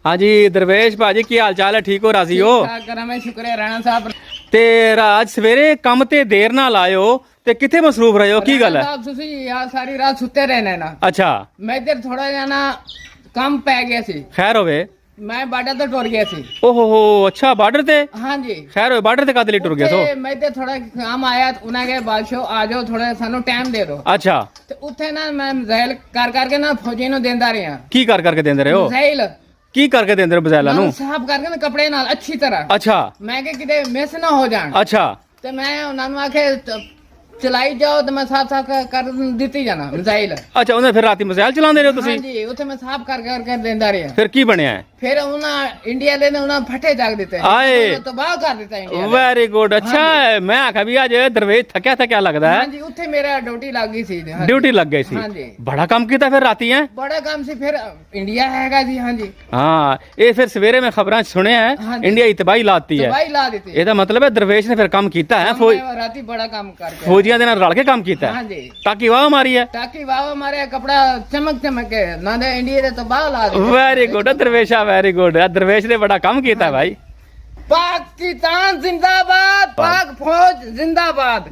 हाँ जी दरवेश भाजी की हाल चाल है? ठीक हो, राजी हो? शुक्र है राणा साहब। ते राज सवेरे कम ते देर नाल आए हो ते किथे मसरूफ रहे हो, की गल है? साहब तुसी यार सारी रात सुते रहने ना। अच्छा मैं इधर थोड़ा जा ना काम पै गया सी। खैर होवे। मैं बार्डर तो टुर गया सी। ओहो हो अच्छा बार्डर ते? हाँ जी खैर होवे, बार्डर ते कादे लिए टुर गया तो? मैं इधर थोड़ा काम आया उन्हें कहा बादशाह आ जाओ थोड़ा सानू टाइम दे दो। अच्छा ते उथे ना मैं मिसाइल कर करके ना फौजी नु देंदा रहा। की कर करके देंदे रहे हो? मिसाइल की करके देंदे रहे बज़ैला नु? साफ करके ना कपड़े नाल अच्छी तरह। अच्छा मैं के किते मिस ना हो जान। अच्छा ते मैं उन्हां नु आखे चलाई जाओ तो मैं साफ साफ कर दिती जाना मिसाइल। अच्छा उन्हें फिर राती मिसाइल चलांदे रहे हो तुसी? हाँ जी उथे मैं साफ कर करके देंदा रहा। फिर की बनया है? फिर इंडिया ने उन्हें फटे जाग देते आए तबाह कर देता इंडिया ने। Very good. अच्छा है, मैं आखा भी आज दरवेश थक्या थक्या लगदा हाँ है। जी उथे मेरा ड्यूटी लग गई सी। हाँ जी। ड्यूटी लग गई हाँ सी। जी बड़ा काम कीता फिर राती है? बड़ा काम सी। फिर इंडिया हैगा जी। हाँ जी हाँ ये फिर सवेरे में खबरां सुने हाँ हैं जी। इंडिया इतबाही लाती है। दवाई ला देती ਇਹਦਾ मतलब है दरवेश ने फिर काम कीता है राती बड़ा काम करके फौजियां ਦੇ ਨਾਲ ਰਲ ਕੇ ਕੰਮ ਕੀਤਾ हाँ है जी ताकि वाह मारी है। ताकि वाह हमारे कपड़ा चमक चमक के ना दे इंडिया ने तबाह ला दे। वेरी गुड दरवेशा वेरी गुड। दरवेश ने बड़ा काम कीता है भाई। पाकिस्तान जिंदाबाद, पाक फौज जिंदाबाद।